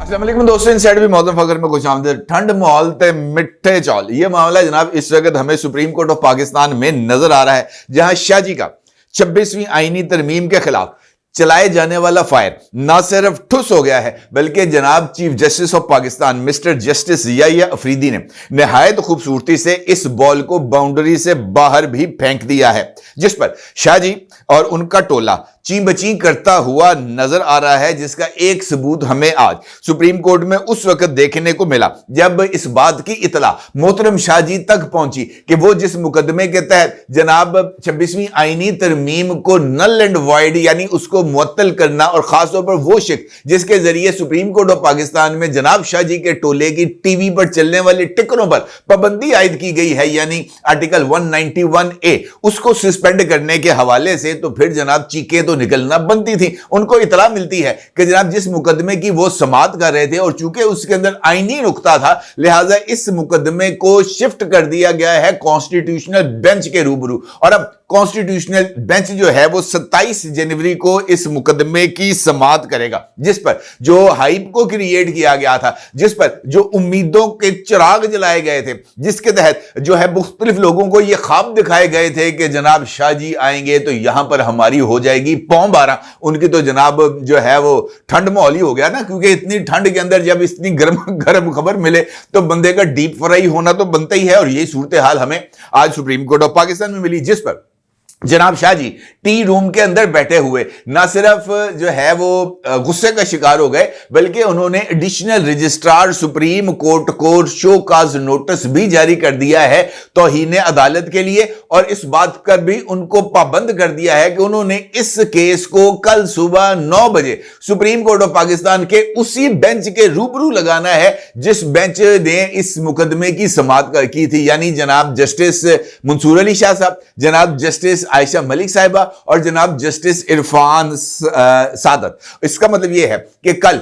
अस्सलाम वालेकुम दोस्तों, इनसाइड भी मौसम फकर में खुशामदीद। ठंड माहौल ते मिठे चौल, ये मामला जनाब इस वक्त हमें सुप्रीम कोर्ट ऑफ पाकिस्तान में नजर आ रहा है, जहां शाह जी का 26वीं आईनी तरमीम के खिलाफ चलाए जाने वाला फायर ना सिर्फ ठुस हो गया है, बल्कि जनाब chief justice of Pakistan mister justice Yahya Afridi ने निहायत खूबसूरती से इस बॉल को बाउंड्री से बाहर भी फेंक दिया है, जिस पर शाह जी और उनका टोला ची बची करता हुआ नजर आ रहा है, जिसका एक सबूत हमें आज सुप्रीम कोर्ट में उस वक्त देखने को मिला जब इस बात की इतला मोहतरम शाह जी तक पहुंची कि वो जिस मुकदमे के तहत जनाब 26वीं आईनी तरमीम को नल एंड वॉइड यानी उसको मुअत्तल करना और खासतौर पर वो शिक्स जिसके जरिए सुप्रीम कोर्ट ऑफ पाकिस्तान में जनाब शाह जी के टोले की टीवी पर चलने वाले टिकरों पर पाबंदी आयद की गई है, यानी आर्टिकल 191A, उसको सस्पेंड करने के हवाले से तो फिर जनाब चीखें तो निकलना बनती थी। उनको इतला मिलती है कि जनाब जिस मुकदमे की वो समाअत कर रहे थे और चूंकि उसके अंदर आईनी नुक्ता था, लिहाजा इस मुकदमे को शिफ्ट कर दिया गया है कॉन्स्टिट्यूशनल बेंच के रूबरू, और अब कॉन्स्टिट्यूशनल बेंच जो है वो 27 जनवरी को इस मुकदमे की समाअत करेगा, जिस पर जो हाइप को क्रिएट किया गया था, जिस पर जो उम्मीदों के चिराग जलाए गए थे, जिसके तहत जो है मुख्तलिफ लोगों को ये ख्वाब दिखाए गए थे कि जनाब शाह जी आएंगे तो यहां पर हमारी हो जाएगी पौं 12। उनकी तो जनाब जो है वो ठंड माहौल ही हो गया ना, क्योंकि इतनी ठंड के अंदर जब इतनी गर्म खबर मिले तो बंदे का डीप फ्राई होना तो बनता ही है, और यही सूरत हाल हमें आज सुप्रीम कोर्ट ऑफ पाकिस्तान में मिली, जिस पर जनाब शाह जी टी रूम के अंदर बैठे हुए ना सिर्फ जो है वो गुस्से का शिकार हो गए, बल्कि उन्होंने एडिशनल रजिस्ट्रार सुप्रीम कोर्ट को शो काज नोटिस भी जारी कर दिया है तौहीन अदालत के लिए, और इस बात पर भी उनको पाबंद कर दिया है कि उन्होंने इस केस को कल सुबह 9 बजे सुप्रीम कोर्ट ऑफ पाकिस्तान के उसी बेंच के रूबरू लगाना है जिस बेंच ने इस मुकदमे की समाअत की थी, यानी जनाब जस्टिस मंसूर अली शाह साहब, जनाब जस्टिस आयशा मलिक साहिबा और जनाब जस्टिस इरफान सादत। इसका मतलब यह है कि कल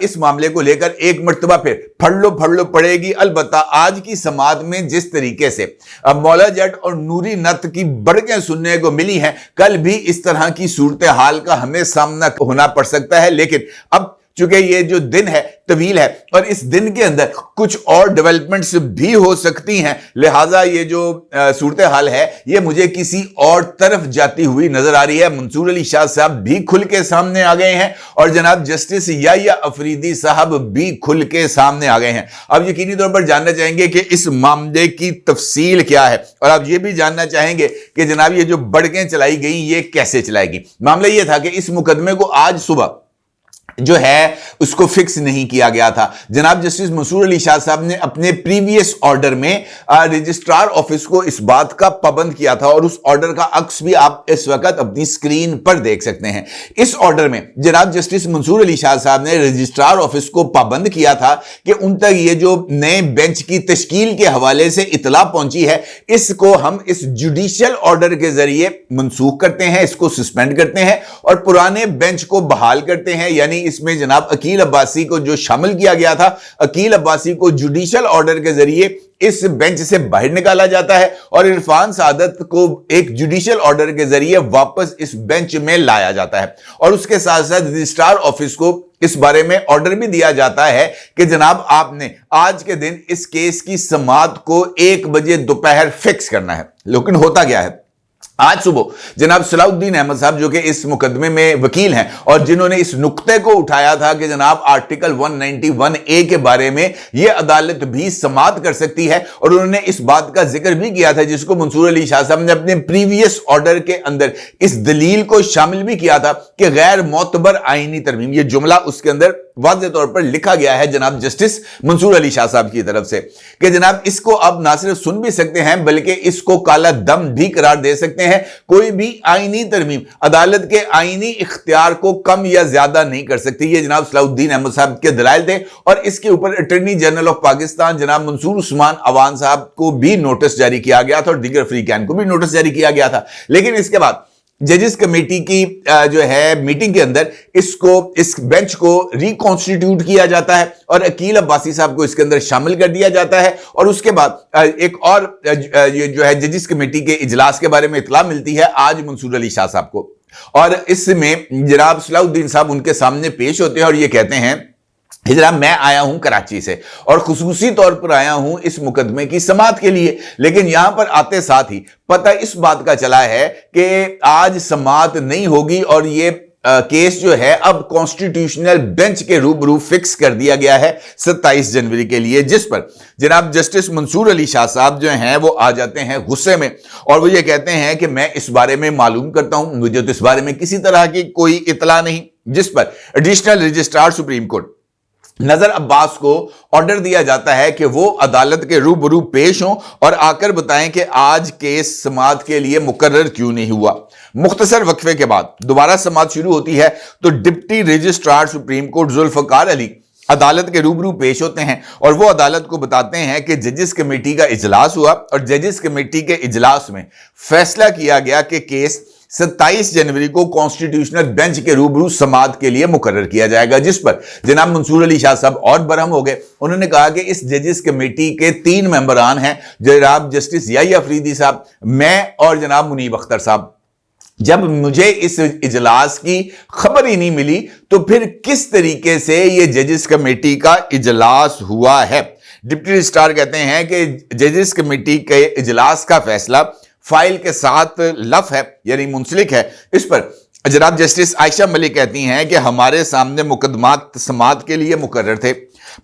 इस मामले को लेकर एक मर्तबा फिर फड़लो पड़ेगी। अलबत्ता आज की समाअत में जिस तरीके से मौला जट और नूरी नत की बड़कें सुनने को मिली हैं, कल भी इस तरह की सूरत हाल का हमें सामना होना पड़ सकता है, लेकिन अब चूंकि ये जो दिन है तवील है और इस दिन के अंदर कुछ और डेवलपमेंट्स भी हो सकती हैं, लिहाजा ये जो सूरत हाल है ये मुझे किसी और तरफ जाती हुई नजर आ रही है। मंसूर अली शाह साहब भी खुल के सामने आ गए हैं और जनाब जस्टिस याहिया अफरीदी साहब भी खुल के सामने आ गए हैं। अब यकीनी तौर पर जानना चाहेंगे कि इस मामले की तफसील क्या है, और आप ये भी जानना चाहेंगे कि जनाब ये जो बड़कें चलाई गई ये कैसे चलाएगी। मामला ये था कि इस मुकदमे को आज सुबह जो है उसको फिक्स नहीं किया गया था। जनाब जस्टिस मंसूर अली शाह साहब ने अपने प्रीवियस ऑर्डर में रजिस्ट्रार ऑफिस को इस बात का पाबंद किया था, और उस ऑर्डर का अक्स भी आप इस वक्त अपनी स्क्रीन पर देख सकते हैं। इस ऑर्डर में जनाब जस्टिस मंसूर अली शाह साहब ने रजिस्ट्रार ऑफिस को पाबंद किया था कि उन तक ये जो नए बेंच की तश्कील के हवाले से इतला पहुंची है, इसको हम इस जुडिशियल ऑर्डर के जरिए मनसूख करते हैं, इसको सस्पेंड करते हैं और पुराने बेंच को बहाल करते हैं। यानी इसमें जनाब अकील अब्बासी को जो शामिल किया गया था, अकील अब्बासी को जुडिशियल ऑर्डर के जरिए इस बेंच से बाहर निकाला जाता है और इरफान सादत को एक जुडिशियल ऑर्डर के जरिए वापस इस बेंच में लाया जाता है, और उसके साथ साथ रजिस्ट्रार ऑफिस को इस बारे में ऑर्डर भी दिया जाता है कि जनाब आपने आज के दिन इस केस की समाअत को 1 बजे दोपहर फिक्स करना है। लेकिन होता क्या है, आज सुबह जनाब सलाउद्दीन अहमद साहब जो कि इस मुकदमे में वकील हैं और जिन्होंने इस नुक्ते को उठाया था कि जनाब आर्टिकल 191A के बारे में यह अदालत भी समाअत कर सकती है, और उन्होंने इस बात का जिक्र भी किया था जिसको मंसूर अली शाह साहब ने अपने प्रीवियस ऑर्डर के अंदर इस दलील को शामिल भी किया था कि गैर मोतबर आईनी तरमीम, यह जुमला उसके अंदर वाज़ेह तौर पर लिखा गया है जनाब जस्टिस मंसूर अली शाह साहब की तरफ से कि जनाब इसको अब ना सिर्फ सुन भी सकते हैं बल्कि इसको काला दम भी करार दे सकते हैं। कोई भी आईनी तरमीम अदालत के आईनी इख्तियार को कम या ज्यादा नहीं कर सकती। ये जनाब सलाउद्दीन अहमद साहब के दलाइल थे, और इसके ऊपर अटॉर्नी जनरल ऑफ पाकिस्तान जनाब मंसूर उस्मान अवान साहब को भी नोटिस जारी किया गया था और दीगर अफ्रीकैन को भी नोटिस जारी किया गया था। लेकिन इसके बाद जजेस कमेटी की जो है मीटिंग के अंदर इस बेंच को रिकॉन्स्टिट्यूट किया जाता है और अकील अब्बासी साहब को इसके अंदर शामिल कर दिया जाता है, और उसके बाद एक और ये जो है जजेस कमेटी के इजलास के बारे में इतला मिलती है आज मंसूर अली शाह साहब को, और इसमें जनाब सलाउद्दीन साहब उनके सामने पेश होते हैं और ये कहते हैं जनाब मैं आया हूं कराची से और खुसूसी तौर पर आया हूं इस मुकदमे की समाअत के लिए, लेकिन यहां पर आते साथ ही पता इस बात का चला है कि आज समाअत नहीं होगी और ये केस जो है अब कॉन्स्टिट्यूशनल बेंच के रूबरू फिक्स कर दिया गया है 27 जनवरी के लिए, जिस पर जनाब जस्टिस मंसूर अली शाह साहब जो हैं वो आ जाते हैं गुस्से में और वो ये कहते हैं कि मैं इस बारे में मालूम करता हूं, मुझे तो इस बारे में किसी तरह की कोई इतला नहीं। जिस पर एडिशनल रजिस्ट्रार सुप्रीम कोर्ट नजर अब्बास को ऑर्डर दिया जाता है कि वो अदालत के रूबरू पेश हों और आकर बताएं कि आज केस समाअत के लिए मुकर्रर क्यों नहीं हुआ। मुख्तसर वक्फे के बाद दोबारा समाअत शुरू होती है तो deputy registrar supreme court Zulfiqar Ali अदालत के रूबरू पेश होते हैं और वो अदालत को बताते हैं कि जजेस कमेटी का इजलास हुआ और जजेस कमेटी के इजलास में फैसला किया गया कि केस 27 जनवरी को कॉन्स्टिट्यूशनल बेंच के रूबरू समाअत के लिए मुकर्रर किया जाएगा, जिस पर जनाब मंसूर अली शाह साहब और बरहम हो गए। उन्होंने कहा कि इस जजेस कमेटी के 3 मेंबरान हैं, जनाब जस्टिस याहिया अफरीदी साहब, मैं और जनाब मुनीब अख्तर साहब। जब मुझे इस इजलास की खबर ही नहीं मिली तो फिर किस तरीके से ये जजेस कमेटी का इजलास हुआ है। डिप्टी रजिस्ट्रार कहते हैं कि जजेस कमेटी के इजलास का फैसला फाइल के साथ लफ है यानी मुंसलिक है। इस पर जनाब जस्टिस आयशा मलिक कहती हैं कि हमारे सामने मुकदमात समाअत के लिए मुकर्रर थे,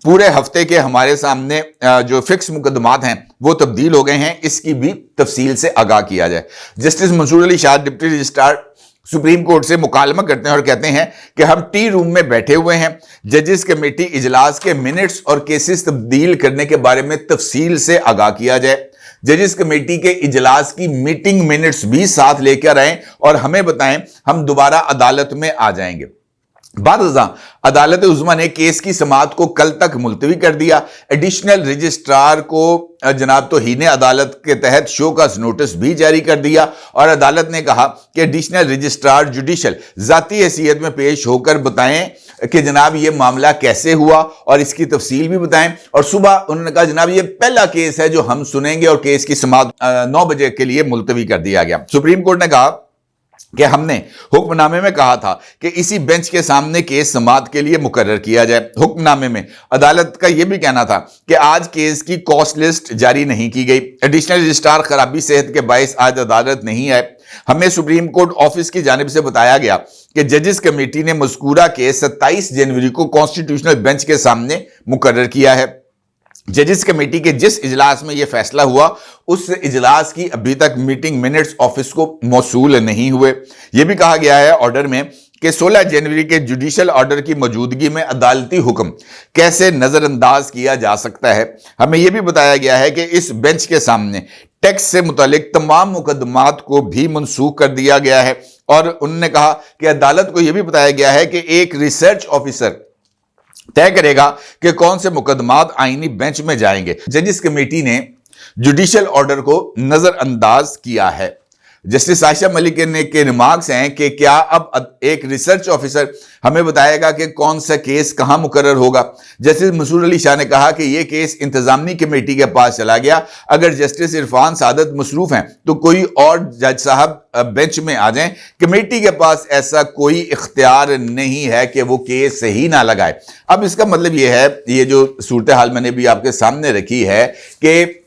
पूरे हफ्ते के हमारे सामने जो फिक्स मुकदमात हैं वो तब्दील हो गए हैं, इसकी भी तफसील से आगाह किया जाए। Justice Mansoor Ali Shah deputy registrar supreme court से मुकालमा करते हैं और कहते हैं कि हम टी रूम में बैठे हुए हैं, जजेस कमेटी इजलास के मिनट्स और केसेस तब्दील करने के बारे में तफसील से आगाह किया जाए। जजेस कमेटी के इजलास की मीटिंग मिनट्स भी साथ लेकर आएं और हमें बताएं, हम दोबारा अदालत में आ जाएंगे। बाद अदालत उज़्मा ने केस की समाअत को कल तक मुलतवी कर दिया। एडिशनल रजिस्ट्रार को जनाब तौहीन अदालत के तहत शो कॉज नोटिस भी जारी कर दिया और अदालत ने कहा कि एडिशनल रजिस्ट्रार जुडिशल जाती हैसियत में पेश होकर बताएं कि जनाब ये मामला कैसे हुआ और इसकी तफसील भी बताएं। और सुबह उन्होंने कहा जनाब ये पहला केस है जो हम सुनेंगे और केस की समाअत 9 बजे के लिए मुलतवी कर दिया गया। सुप्रीम कोर्ट ने कहा कि हमने हुक्मनामे में कहा था कि इसी बेंच के सामने केस समाअत के लिए मुकर्रर किया जाए। हुक्मनामे में अदालत का यह भी कहना था कि आज केस की कॉस्ट लिस्ट जारी नहीं की गई। एडिशनल रजिस्ट्रार खराबी सेहत के बायस आज अदालत नहीं आए। हमें सुप्रीम कोर्ट ऑफिस की जानिब से बताया गया कि जजेस कमेटी ने मज़कूरा केस 27 जनवरी को कॉन्स्टिट्यूशनल बेंच के सामने मुकर्रर किया है। जजेस कमेटी के जिस इजलास में यह फैसला हुआ उस इजलास की अभी तक मीटिंग मिनट्स ऑफिस को मौसूल नहीं हुए। यह भी कहा गया है ऑर्डर में कि 16 जनवरी के जुडिशल ऑर्डर की मौजूदगी में अदालती हुक्म कैसे नजरअंदाज किया जा सकता है। हमें यह भी बताया गया है कि इस बेंच के सामने टैक्स से मुतालिक तमाम मुकदमात को भी मनसूख कर दिया गया है और उन्होंने कहा कि अदालत को यह भी बताया गया है कि एक रिसर्च ऑफिसर तय करेगा कि कौन से मुकदमात आईनी बेंच में जाएंगे। जजिस कमेटी ने जुडिशल ऑर्डर को नजरअंदाज किया है। जस्टिस आयशा मलिक के रिमार्क्स हैं कि क्या अब एक रिसर्च ऑफिसर हमें बताएगा कि कौन सा केस कहां मुकर्रर होगा। जस्टिस मंसूर अली शाह ने कहा कि यह केस इंतजामी कमेटी के पास चला गया, अगर जस्टिस इरफान सादत मसरूफ हैं तो कोई और जज साहब बेंच में आ जाएं। कमेटी के पास ऐसा कोई इख्तियार नहीं है कि वो केस सही ना लगाए। अब इसका मतलब यह है, ये जो सूरत हाल मैंने भी आपके सामने रखी है कि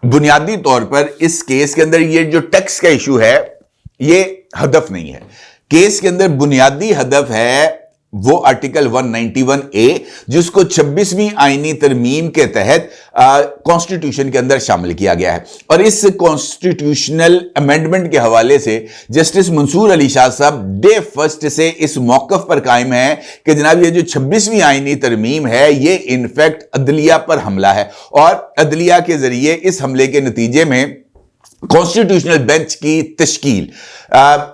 बुनियादी तौर पर इस केस के अंदर ये जो टैक्स का इशू है ये हदफ नहीं है। केस के अंदर बुनियादी हदफ है वो आर्टिकल 191A जिसको 26वीं आईनी तरमीम के तहत कॉन्स्टिट्यूशन के अंदर शामिल किया गया है। और इस कॉन्स्टिट्यूशनल अमेंडमेंट के हवाले से जस्टिस मंसूर अली शाह साहब डे फर्स्ट से इस मौकफ पर कायम है कि जनाब ये जो 26वीं आईनी तरमीम है ये इनफैक्ट अदलिया पर हमला है और अदलिया के जरिए इस हमले के नतीजे में कॉन्स्टिट्यूशनल बेंच की तश्कील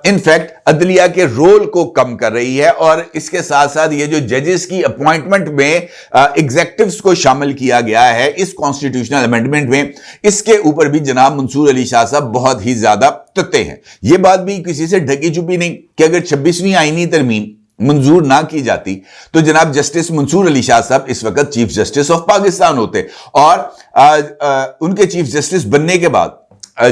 इनफैक्ट अदलिया के रोल को कम कर रही है। और इसके साथ साथ ये जो जजेस की अपॉइंटमेंट में एग्जेक्टिव्स को शामिल किया गया है इस कॉन्स्टिट्यूशनल अमेंडमेंट में, इसके ऊपर भी जनाब मंसूर अली शाह साहब बहुत ही ज्यादा तत्ते हैं। ये बात भी किसी से ढकी छुपी नहीं कि अगर 26वीं आईनी तरमीम मंजूर ना की जाती तो जनाब जस्टिस मंसूर अली शाह साहब इस वक्त चीफ जस्टिस ऑफ पाकिस्तान होते और उनके चीफ जस्टिस बनने के बाद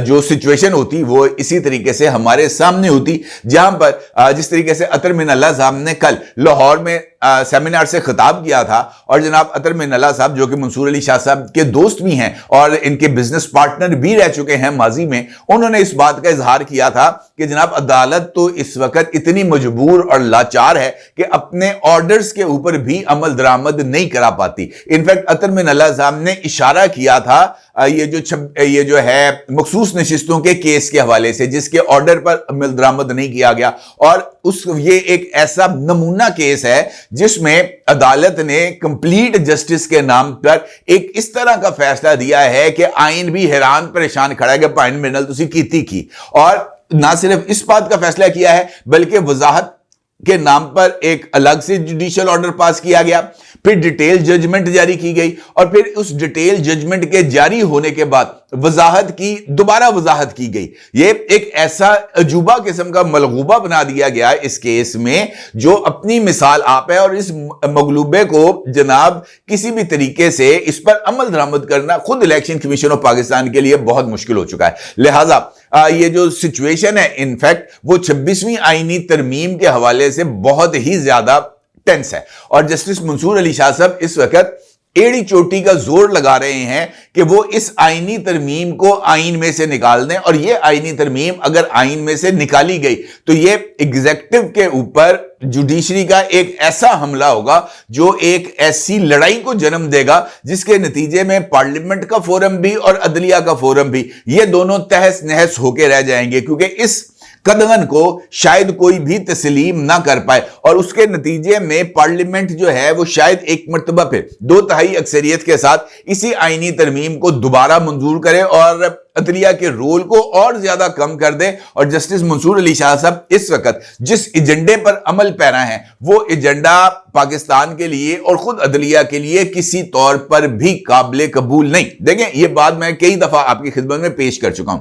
जो सिचुएशन होती वो इसी तरीके से हमारे सामने होती, जहां पर जिस तरीके से अतर मिनल्लाह साहब ने कल लाहौर में सेमिनार से खिताब किया था और जनाब अतर मिनल्ला साहब जो कि मंसूर अली शाह साहब के दोस्त भी हैं और इनके बिजनेस पार्टनर भी रह चुके हैं माजी में, उन्होंने इस बात का इजहार किया था कि जनाब अदालत तो इस वक्त इतनी मजबूर और लाचार है कि अपने ऑर्डर्स के ऊपर भी अमल दरामद नहीं करा पाती। इनफैक्ट अतर मिनल्ला साहब ने इशारा किया था ये जो है मखसूस नशिस्तों के केस के हवाले से जिसके ऑर्डर पर अमल दरामद नहीं किया गया, और ये एक ऐसा नमूना केस है जिसमें अदालत ने कंप्लीट जस्टिस के नाम पर एक इस तरह का फैसला दिया है कि आइन भी हैरान परेशान खड़ा है कि भाई मिनल तुसी कीती की। और ना सिर्फ इस बात का फैसला किया है बल्कि वजाहत के नाम पर एक अलग से जुडिशियल ऑर्डर पास किया गया, फिर डिटेल जजमेंट जारी की गई और फिर उस डिटेल जजमेंट के जारी होने के बाद दोबारा वजाहत की गई। ये एक ऐसा अजूबा किस्म का मलगूबा बना दिया गया इस केस में जो अपनी मिसाल आप है, और इस मगलूबे को जनाब किसी भी तरीके से इस पर अमल दरामद करना खुद इलेक्शन कमीशन ऑफ पाकिस्तान के लिए बहुत मुश्किल हो चुका है। लिहाजा ये जो सिचुएशन है इनफैक्ट वो 26वीं आईनी तरमीम के हवाले से बहुत ही ज्यादा टेंस है, और जस्टिस मंसूर अली शाह साहब इस वक्त एड़ी चोटी का जोर लगा रहे हैं कि वो इस आईनी तरमीम को आइन में से निकाल दें, और ये आईनी तरमीम अगर आइन में से निकाली गई तो ये एग्जीक्यूटिव के ऊपर जुडिशरी का एक ऐसा हमला होगा जो एक ऐसी लड़ाई को जन्म देगा जिसके नतीजे में पार्लियामेंट का फोरम भी और अदलिया का फोरम भी ये दोनों तहस नहस होकर रह जाएंगे, क्योंकि इस कदगन को शायद कोई भी तस्लीम ना कर पाए, और उसके नतीजे में पार्लियामेंट जो है वो शायद एक मर्तबा फिर 2/3 अक्सरियत के साथ इसी आईनी तरमीम को दोबारा मंजूर करे और अदलिया के रोल को और ज्यादा कम कर दे। और जस्टिस मंसूर अली शाह साहब इस वक्त जिस एजेंडे पर अमल पैरा है वो एजेंडा पाकिस्तान के लिए और खुद अदलिया के लिए किसी तौर पर भी काबिल कबूल नहीं। देखें, ये बात मैं कई दफा आपकी खिदमत में पेश कर चुका हूं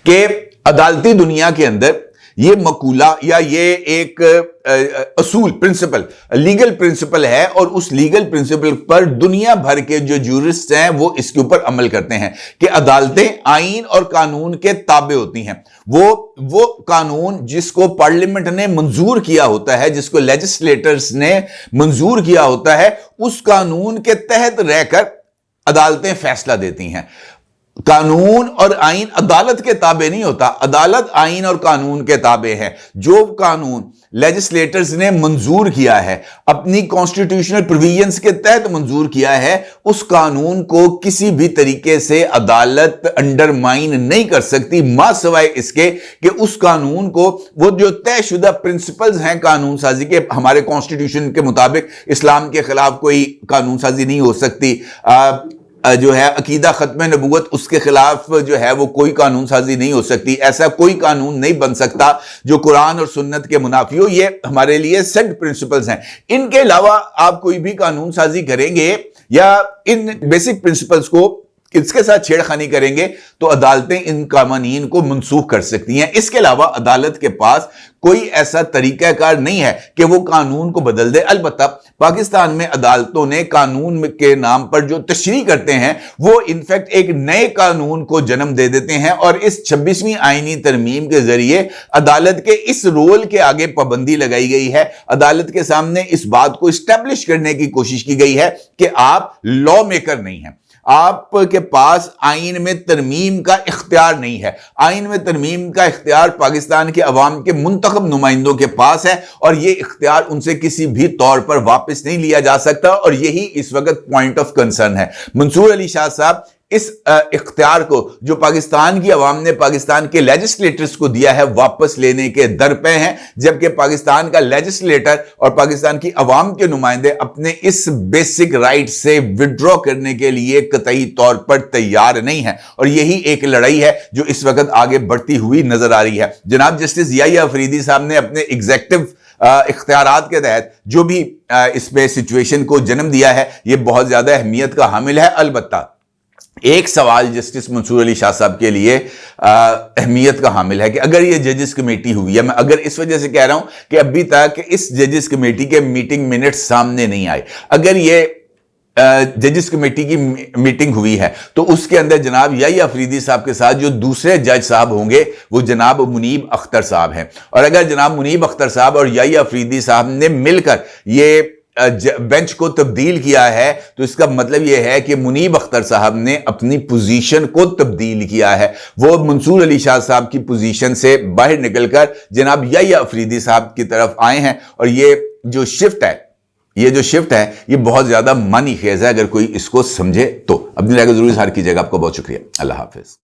कि अदालती दुनिया के अंदर ये मकूला या ये एक असूल प्रिंसिपल लीगल प्रिंसिपल है, और उस लीगल प्रिंसिपल पर दुनिया भर के जो जूरिस्ट हैं वो इसके ऊपर अमल करते हैं कि अदालतें आइन और कानून के ताबे होती हैं। वो कानून जिसको पार्लियामेंट ने मंजूर किया होता है, जिसको लेजिस्लेटर्स ने मंजूर किया होता है, उस कानून के तहत रहकर अदालतें फैसला देती हैं। कानून और आइन अदालत के ताबे नहीं होता, अदालत आइन और कानून के ताबे है। जो कानून लेजिस्लेटर्स ने मंजूर किया है, अपनी कॉन्स्टिट्यूशनल प्रोविजंस के तहत मंजूर किया है, उस कानून को किसी भी तरीके से अदालत अंडरमाइन नहीं कर सकती, मा सिवाय इसके कि उस कानून को वो जो तयशुदा प्रिंसिपल्स हैं कानून साजी के, हमारे कॉन्स्टिट्यूशन के मुताबिक इस्लाम के खिलाफ कोई कानून साजी नहीं हो सकती, जो है अकीदा खत्म नबूवत उसके खिलाफ जो है वो कोई कानून साजी नहीं हो सकती, ऐसा कोई कानून नहीं बन सकता जो कुरान और सुन्नत के मुनाफी हो। ये हमारे लिए सेट प्रिंसिपल्स हैं। इनके अलावा आप कोई भी कानून साजी करेंगे या इन बेसिक प्रिंसिपल्स को इसके साथ छेड़खानी करेंगे तो अदालतें इन कानून को मनसूख कर सकती हैं। इसके अलावा अदालत के पास कोई ऐसा तरीकाकार नहीं है कि वो कानून को बदल दे। अलबत्ता पाकिस्तान में अदालतों ने कानून के नाम पर जो तशरीह करते हैं वो इनफैक्ट एक नए कानून को जन्म दे देते हैं, और इस 26वीं आईनी तरमीम के जरिए अदालत के इस रोल के आगे पाबंदी लगाई गई है। अदालत के सामने इस बात को इस्टेब्लिश करने की कोशिश की गई है कि आप लॉ मेकर नहीं हैं, आपके पास आइन में तरमीम का इख्तियार नहीं है। आइन में तरमीम का इख्तियार पाकिस्तान के अवाम के मुंतखब नुमाइंदों के पास है, और यह इख्तियार उनसे किसी भी तौर पर वापस नहीं लिया जा सकता, और यही इस वक्त पॉइंट ऑफ कंसर्न है। मंसूर अली शाह साहब इस इख्तियार को जो पाकिस्तान की अवाम ने पाकिस्तान के लेजिस्लेटर्स को दिया है वापस लेने के दर पे हैं, जबकि पाकिस्तान का लेजिस्लेटर और पाकिस्तान की अवाम के नुमाइंदे अपने इस बेसिक राइट से विड्रॉ करने के लिए कतई तौर पर तैयार नहीं है, और यही एक लड़ाई है जो इस वक्त आगे बढ़ती हुई नजर आ रही है। जनाब जस्टिस याहिया अफरीदी साहब ने अपने एग्जीक्यूटिव इख्तियारात के तहत जो भी इसमें सिचुएशन को जन्म दिया है ये बहुत ज्यादा अहमियत का हामिल है। अलबत्ता एक सवाल जस्टिस मंसूर अली शाह साहब के लिए अहमियत का हामिल है कि अगर ये जजेस कमेटी हुई है, मैं अगर इस वजह से कह रहा हूं कि अभी तक इस जजेस कमेटी के मीटिंग मिनट्स सामने नहीं आए, अगर ये जजिस कमेटी की मीटिंग हुई है, तो उसके अंदर जनाब याहिया अफरीदी साहब के साथ जो दूसरे जज साहब होंगे वो जनाब मुनीब अख्तर साहब हैं। और अगर जनाब मुनीब अख्तर साहब और याहिया अफरीदी साहब ने मिलकर ये बेंच को तब्दील किया है, तो इसका मतलब यह है कि मुनीब अख्तर साहब ने अपनी पोजीशन को तब्दील किया है। वो मंसूर अली शाह साहब की पोजीशन से बाहर निकलकर जनाब याहिया अफरीदी साहब की तरफ आए हैं। और ये जो शिफ्ट है ये बहुत ज्यादा मानी खेज है, अगर कोई इसको समझे तो। अपनी राय को जरूर इज़हार कीजिएगा। आपको बहुत शुक्रिया। अल्लाह हाफिज।